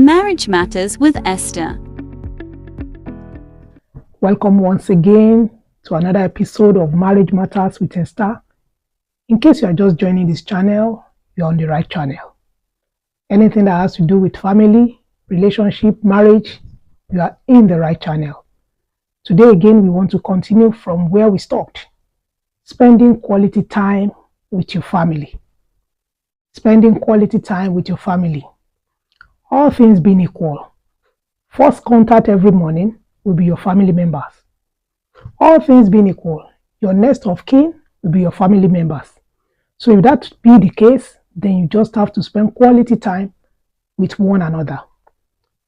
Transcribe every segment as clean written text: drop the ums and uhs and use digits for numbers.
Marriage Matters with Esther. Welcome once again to another episode of Marriage Matters with Esther. In case you are just joining this channel, you're on the right channel. Anything that has to do with family, relationship, marriage, you are in the right channel. Today again, we want to continue from where we stopped. Spending quality time with your family. Spending quality time with your family. All things being equal, first contact every morning will be your family members. All things being equal, your next of kin will be your family members. So if that be the case, then you just have to spend quality time with one another.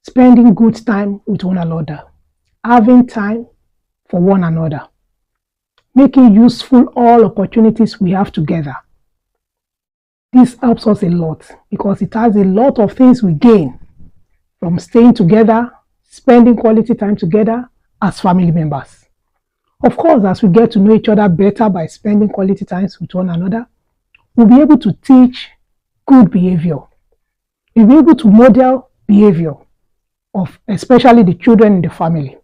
Spending good time with one another. Having time for one another. Making useful all opportunities we have together. This helps us a lot because it has a lot of things we gain from staying together, spending quality time together as family members. Of course, as we get to know each other better by spending quality times with one another, we'll be able to teach good behavior. We'll be able to model behavior of especially the children in the family.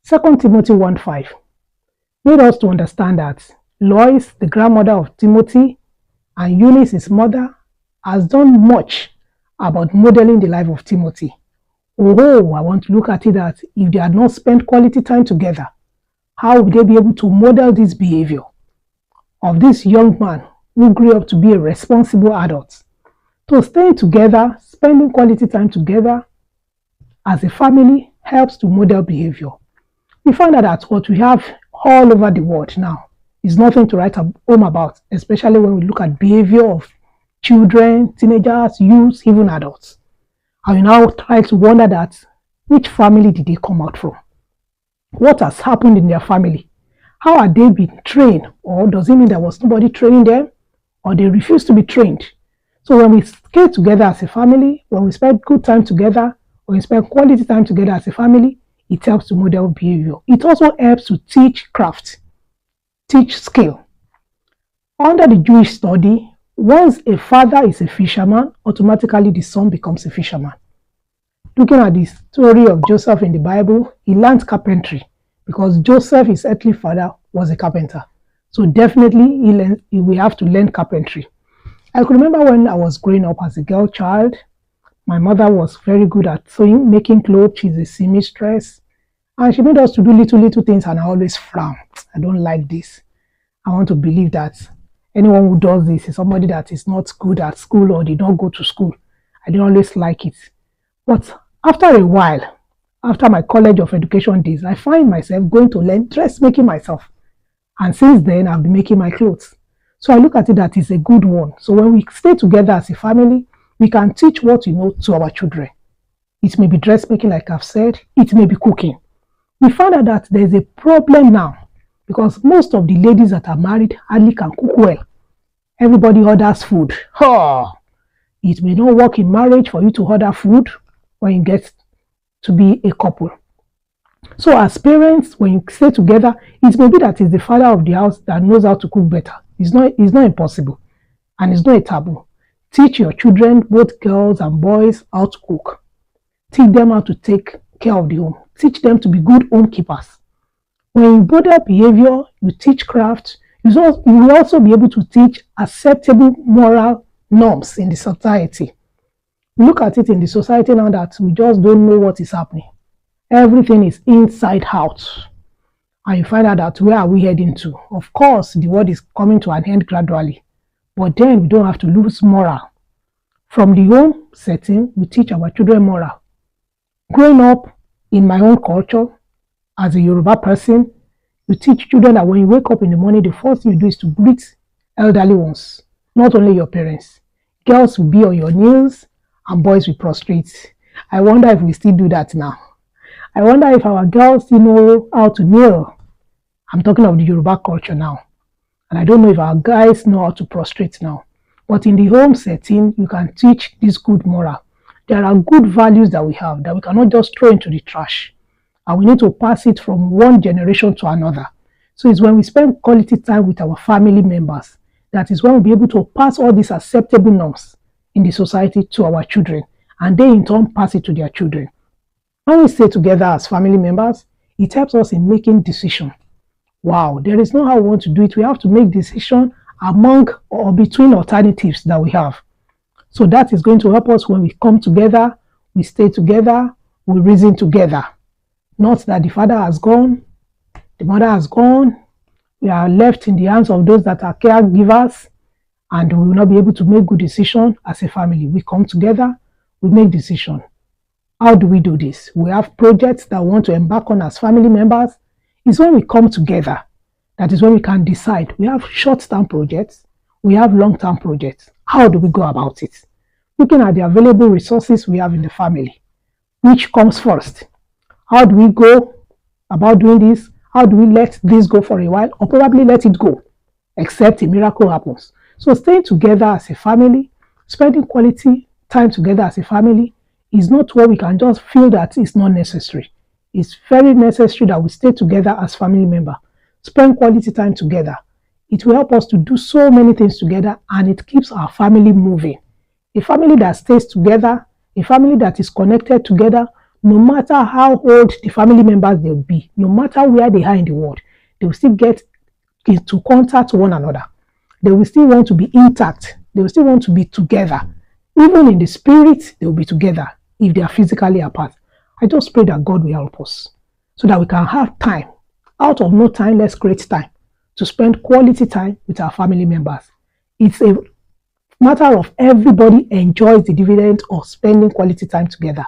2 Timothy 1:5 made us to understand that Lois, the grandmother of Timothy, and Eunice, his mother, has done much about modeling the life of Timothy. Oh, I want to look at it that if they had not spent quality time together, how would they be able to model this behavior of this young man who grew up to be a responsible adult? So staying together, spending quality time together as a family helps to model behavior. We find out that what we have all over the world now is nothing to write home about, especially when we look at behavior of children, teenagers, youths, even adults. And you now try to wonder that which family did they come out from? What has happened in their family? How are they being trained? Or does it mean there was nobody training them? Or they refuse to be trained? So when we stay together as a family, when we spend good time together, when we spend quality time together as a family, it helps to model behavior. It also helps to teach craft. Teach skill. Under the Jewish study, once a father is a fisherman, automatically the son becomes a fisherman. Looking at the story of Joseph in the Bible, he learned carpentry because Joseph, his earthly father, was a carpenter. So definitely we have to learn carpentry. I could remember when I was growing up as a girl child, my mother was very good at sewing, making clothes. She's a seamstress. And she made us to do little things, and I always frown. I don't like this. I want to believe that anyone who does this is somebody that is not good at school or did not go to school. I don't always like it. But after a while, after my college of education days, I find myself going to learn dressmaking myself. And since then, I've been making my clothes. So I look at it that it's a good one. So when we stay together as a family, we can teach what we know to our children. It may be dressmaking, like I've said. It may be cooking. We found out that there's a problem now because most of the ladies that are married hardly can cook well. Everybody orders food. Oh, it may not work in marriage for you to order food when you get to be a couple. So as parents, when you stay together, it may be that it's the father of the house that knows how to cook better. It's not impossible and it's not a taboo. Teach your children, both girls and boys, how to cook. Teach them how to take care of the home. Teach them to be good home keepers. When you model behavior, you teach craft, you will also be able to teach acceptable moral norms in the society. Look at it in the society now that we just don't know what is happening. Everything is inside out. And you find out that where are we heading to? Of course, the world is coming to an end gradually. But then we don't have to lose moral. From the home setting, we teach our children moral. Growing up in my own culture, as a Yoruba person, you teach children that when you wake up in the morning, the first thing you do is to greet elderly ones, not only your parents. Girls will be on your knees and boys will prostrate. I wonder if we still do that now. I wonder if our girls still know how to kneel. I'm talking of the Yoruba culture now. And I don't know if our guys know how to prostrate now. But in the home setting, you can teach this good moral. There are good values that we have that we cannot just throw into the trash. And we need to pass it from one generation to another. So it's when we spend quality time with our family members, that is when we'll be able to pass all these acceptable norms in the society to our children. and they in turn pass it to their children. When we stay together as family members, it helps us in making decisions. Wow, there is no how we want to do it. We have to make decisions among or between alternatives that we have. So that is going to help us when we come together, we stay together, we reason together. Not that the father has gone, the mother has gone, we are left in the hands of those that are caregivers, and we will not be able to make good decisions as a family. We come together, we make decisions. How do we do this? We have projects that we want to embark on as family members. It's when we come together, that is when we can decide. We have short-term projects, we have long-term projects. How do we go about it? Looking at the available resources we have in the family. Which comes first? How do we go about doing this? How do we let this go for a while, or probably let it go, except a miracle happens? So staying together as a family, spending quality time together as a family is not what we can just feel that it's not necessary. It's very necessary that we stay together as family members, spend quality time together. It will help us to do so many things together, and it keeps our family moving. A family that stays together, a family that is connected together, no matter how old the family members will be, no matter where they are in the world, they will still get into contact with one another. They will still want to be intact. They will still want to be together. Even in the spirit, they will be together if they are physically apart. I just pray that God will help us so that we can have time. Out of no time, let's create time to spend quality time with our family members. It's a matter of everybody enjoys the dividend of spending quality time together.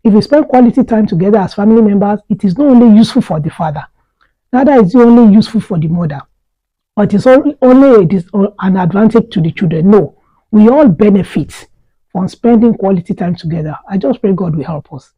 If we spend quality time together as family members, it is not only useful for the father, neither is it only useful for the mother, but it's only an advantage to the children. No, we all benefit from spending quality time together. I just pray God will help us.